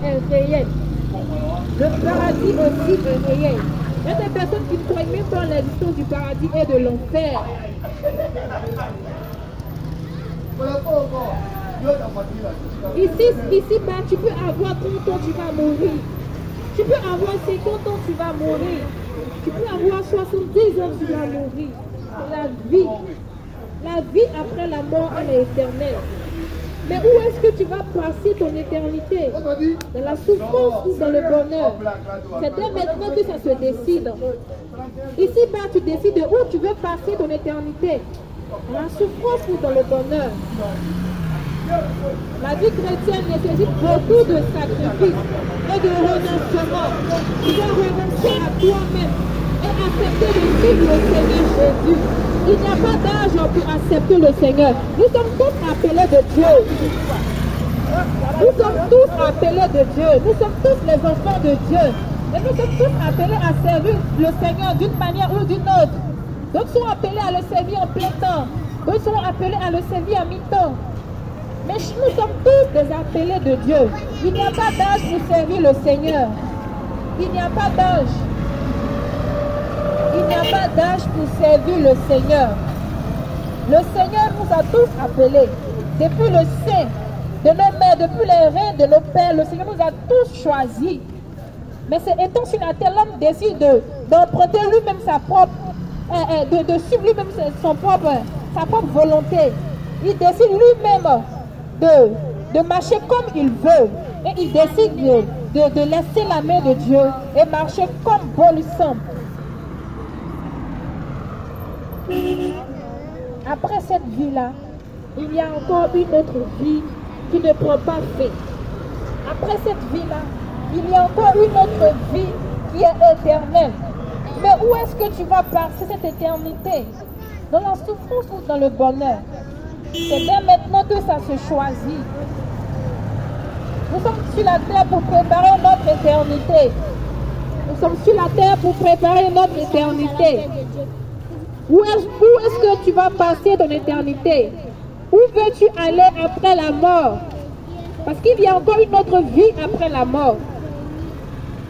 est réel. Le paradis aussi est réel. Il y a des personnes qui ne croient même pas en l'existence du paradis et de l'enfer. Ici-bas, tu peux avoir 30 ans, tu vas mourir. Tu peux avoir 50 ans, tu vas mourir. Tu peux avoir 70 ans, tu vas mourir. C'est la vie. La vie après la mort, elle est éternelle. Mais où est-ce que tu vas passer ton éternité? Dans la souffrance ou dans le bonheur? C'est dès maintenant que ça se décide. Ici-bas, tu décides où tu veux passer ton éternité. Dans la souffrance ou dans le bonheur? La vie chrétienne nécessite beaucoup de sacrifices et de renoncement. Tu dois renoncer à toi-même et accepter de suivre le Seigneur Jésus. Il n'y a pas d'âge pour accepter le Seigneur. Nous sommes tous appelés de Dieu. Nous sommes tous appelés de Dieu. Nous sommes tous les enfants de Dieu. Et nous sommes tous appelés à servir le Seigneur d'une manière ou d'une autre. D'autres sont appelés à le servir en plein temps. D'autres sont appelés à le servir à mi-temps. Mais nous sommes tous des appelés de Dieu. Il n'y a pas d'âge pour servir le Seigneur. Il n'y a pas d'âge. Il n'y a pas d'âge pour servir le Seigneur. Le Seigneur nous a tous appelés. Depuis le sein de nos mères, depuis les reins de nos pères, le Seigneur nous a tous choisis. Mais c'est étant sur la terre, l'homme décide d'emprunter lui-même sa propre, de suivre lui-même sa propre volonté. Il décide lui-même de marcher comme il veut. Et il décide de laisser la main de Dieu et marcher comme bon lui semble. Après cette vie-là, il y a encore une autre vie qui ne prend pas fin. Après cette vie-là, il y a encore une autre vie qui est éternelle. Mais où est-ce que tu vas passer cette éternité? Dans la souffrance ou dans le bonheur? C'est bien maintenant que ça se choisit. Nous sommes sur la terre pour préparer notre éternité. Nous sommes sur la terre pour préparer notre éternité. Où est-ce que tu vas passer ton éternité? Où veux-tu aller après la mort? Parce qu'il y a encore une autre vie après la mort.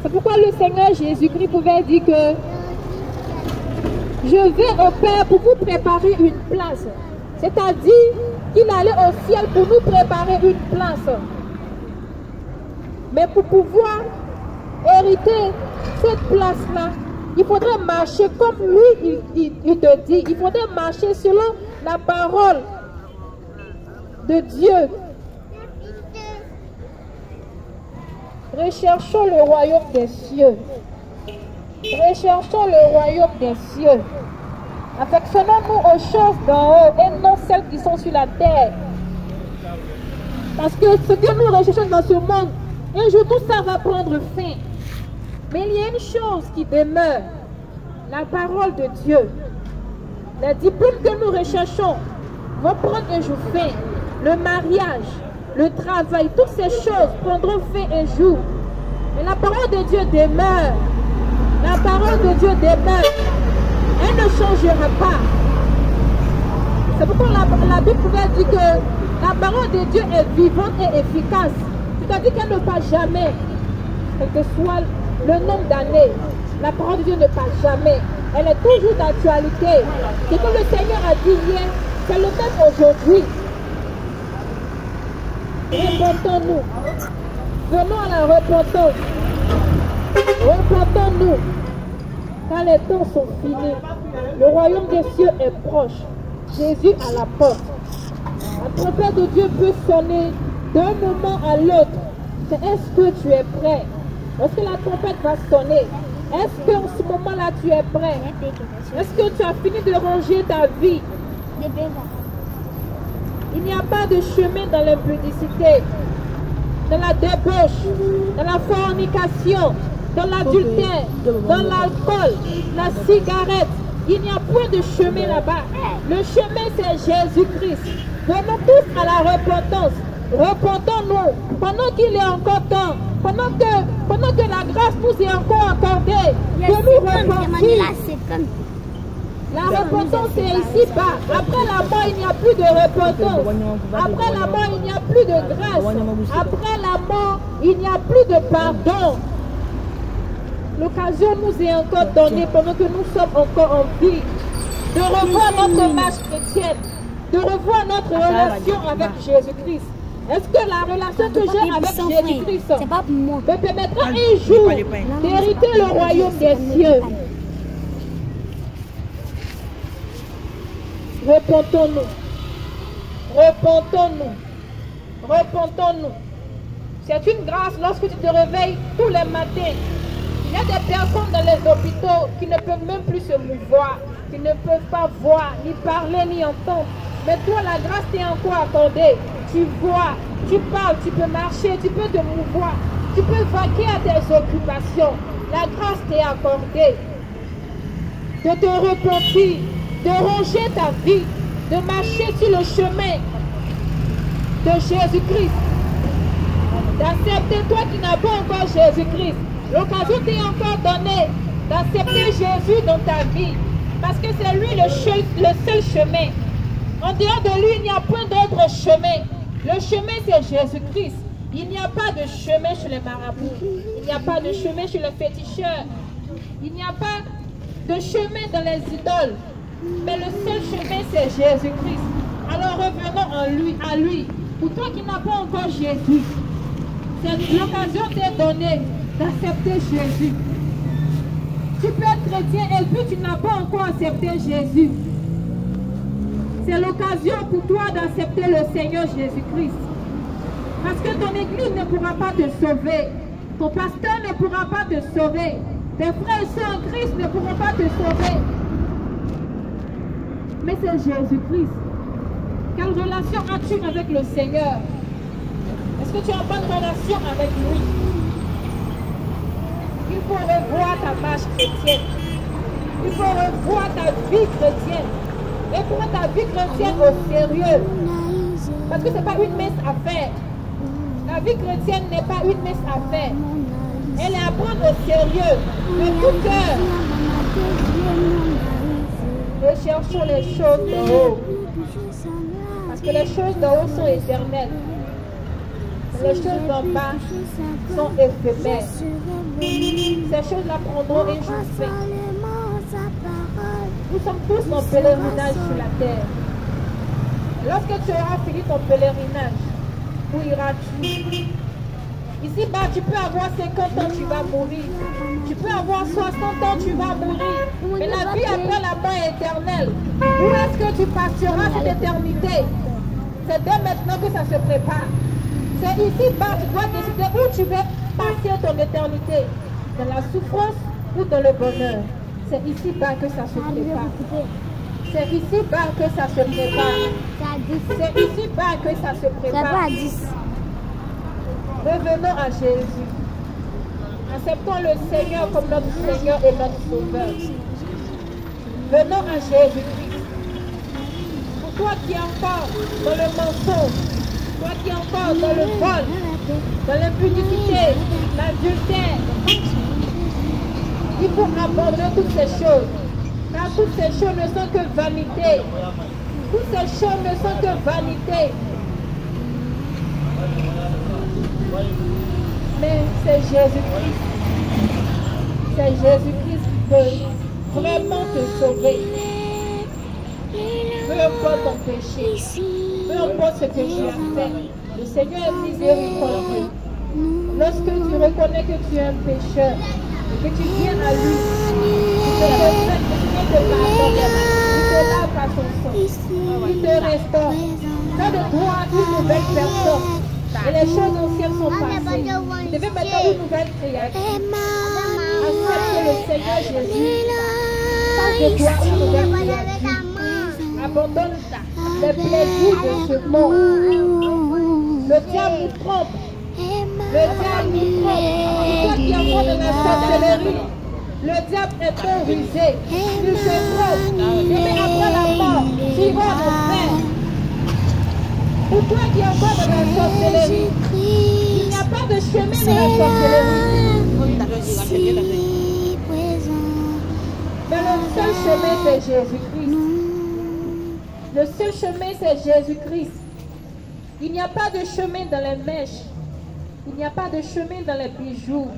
C'est pourquoi le Seigneur Jésus-Christ pouvait dire que je vais au Père pour vous préparer une place. C'est-à-dire qu'il allait au ciel pour nous préparer une place. Mais pour pouvoir hériter cette place-là, il faudrait marcher comme lui, il te dit. Il faudrait marcher selon la parole de Dieu. Recherchons le royaume des cieux. Recherchons le royaume des cieux. Affectionnons-nous aux choses d'en haut et non celles qui sont sur la terre. Parce que ce que nous recherchons dans ce monde, un jour tout ça va prendre fin. Mais il y a une chose qui demeure, la parole de Dieu. Les diplômes que nous recherchons vont prendre un jour fin. Le mariage, le travail, toutes ces choses prendront fin un jour. Mais la parole de Dieu demeure. La parole de Dieu demeure. Elle ne changera pas. C'est pourquoi la Bible pouvait dire que la parole de Dieu est vivante et efficace. C'est-à-dire qu'elle ne passe jamais. Quel que soit le nombre d'années, la parole de Dieu ne passe jamais. Elle est toujours d'actualité. C'est comme le Seigneur a dit hier, c'est le même aujourd'hui. Repentons-nous. Venons à la repentance. Repentons-nous. Car les temps sont finis. Le royaume des cieux est proche. Jésus à la porte. La trompette de Dieu peut sonner d'un moment à l'autre. C'est est-ce que tu es prêt? Lorsque la trompette va sonner, est-ce qu'en ce moment-là tu es prêt? Est-ce que tu as fini de ranger ta vie? Il n'y a pas de chemin dans l'impudicité, dans la débauche, dans la fornication, dans l'adultère, dans l'alcool, la cigarette. Il n'y a point de chemin là-bas. Le chemin, c'est Jésus-Christ. Venons tous à la repentance. Repentons-nous pendant qu'il est encore temps, pendant que la grâce nous est encore accordée, de nous repentir. La repentance c'est ici-bas. Après la mort, il n'y a plus de repentance. Après la mort, il n'y a plus de grâce. Après la mort, il n'y a plus de pardon. L'occasion nous est encore donnée pendant que nous sommes encore en vie de revoir notre marche chrétienne, de revoir notre relation avec Jésus-Christ. Est-ce que la relation que j'ai avec Jésus-Christ me permettra un jour d'hériter le royaume des cieux? Repentons-nous. Repentons-nous. Repentons-nous. C'est une grâce lorsque tu te réveilles tous les matins. Il y a des personnes dans les hôpitaux qui ne peuvent même plus se mouvoir, qui ne peuvent pas voir, ni parler, ni entendre. Mais toi, la grâce t'est encore accordée. Tu vois, tu parles, tu peux marcher, tu peux te mouvoir, tu peux vaquer à tes occupations. La grâce t'est accordée de te repentir, de ranger ta vie, de marcher sur le chemin de Jésus-Christ, d'accepter toi qui n'as pas encore Jésus-Christ. L'occasion t'est encore donnée d'accepter Jésus dans ta vie, parce que c'est lui le seul chemin. En dehors de lui, il n'y a point d'autre chemin. Le chemin, c'est Jésus-Christ. Il n'y a pas de chemin chez les marabouts. Il n'y a pas de chemin chez les féticheurs. Il n'y a pas de chemin dans les idoles. Mais le seul chemin, c'est Jésus-Christ. Alors revenons à lui. Pour toi qui n'as pas encore Jésus, l'occasion t'est donnée d'accepter Jésus. Tu peux être chrétien et puis tu n'as pas encore accepté Jésus. C'est l'occasion pour toi d'accepter le Seigneur Jésus-Christ. Parce que ton église ne pourra pas te sauver. Ton pasteur ne pourra pas te sauver. Tes frères et sœurs en Christ ne pourront pas te sauver. Mais c'est Jésus-Christ. Quelle relation as-tu avec le Seigneur? Est-ce que tu as une bonne relation avec lui? Il faut revoir ta marche chrétienne. Il faut revoir ta vie chrétienne. Et prends ta vie chrétienne au sérieux. Parce que ce n'est pas une mince affaire. La vie chrétienne n'est pas une mince affaire. Elle est à prendre au sérieux. De tout cœur. Recherchons les choses d'en haut. Parce que les choses d'en haut sont éternelles. Les choses d'en bas sont éphémères. Ces choses-là prendront un jour fin. Nous sommes tous en pèlerinage sur la terre. Lorsque tu auras fini ton pèlerinage, où iras-tu? Ici-bas, tu peux avoir 50 ans, tu vas mourir. Tu peux avoir 60 ans, tu vas mourir. Mais la vie après la mort est éternelle. Où est-ce que tu partiras cette éternité? C'est dès maintenant que ça se prépare. C'est ici-bas, tu dois décider où tu veux passer ton éternité. Dans la souffrance ou dans le bonheur. C'est ici-bas que ça se prépare. C'est ici-bas que ça se prépare. C'est ici-bas que ça se prépare. Revenons à Jésus. Acceptons le Seigneur comme notre Seigneur et notre Sauveur. Venons à Jésus-Christ. Pour toi qui es encore dans le mensonge, toi qui es encore dans le vol, dans l'impudicité, l'adultère, il faut abandonner toutes ces choses. Car toutes ces choses ne sont que vanité. Toutes ces choses ne sont que vanité. Mais c'est Jésus-Christ. C'est Jésus-Christ qui peut vraiment te sauver. Peu importe ton péché. Peu importe ce que tu as fait. Le Seigneur est miséricordieux. Lorsque tu reconnais que tu es un pécheur, et que tu viens à lui, il te respecte, il te pardonne, il te lave par son sang, il te restaure. Fais de toi une nouvelle personne. Et les choses anciennes sont passées. Tu devais maintenant une nouvelle créature. Accepte le Seigneur Jésus. Fais de toi une nouvelle créature. Abandonne les plaisirs de ce monde. Le diable nous trompe. Le diable nous trompe. Toi qui es encore de la sorcellerie, le diable est trop rusé. Il se trompe. Mais après la mort, tu vas en enfer. Pour toi qui es encore de la sorcellerie, il n'y a pas de chemin de la sorcellerie. Mais le seul chemin, c'est Jésus-Christ. Le seul chemin, c'est Jésus-Christ. Il n'y a pas de chemin dans les mèches. Il n'y a pas de chemin dans les bijoux.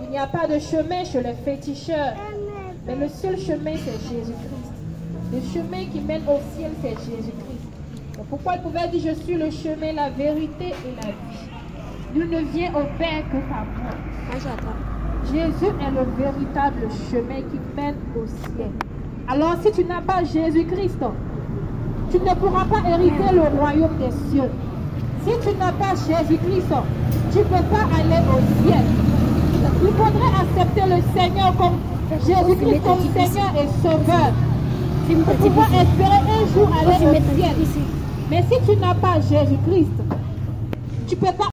Il n'y a pas de chemin chez les féticheurs. Mais le seul chemin, c'est Jésus-Christ. Le chemin qui mène au ciel, c'est Jésus-Christ. Donc pourquoi il pouvait dire, je suis le chemin, la vérité et la vie. Nul ne vient au Père que par moi. Jésus est le véritable chemin qui mène au ciel. Alors si tu n'as pas Jésus-Christ, tu ne pourras pas hériter le royaume des cieux. Si tu n'as pas Jésus-Christ, tu ne peux pas aller au ciel. Il faudrait accepter le Seigneur comme Jésus-Christ comme Seigneur et Sauveur. Pour pouvoir espérer un jour aller au ciel. Mais si tu n'as pas Jésus-Christ, tu ne peux pas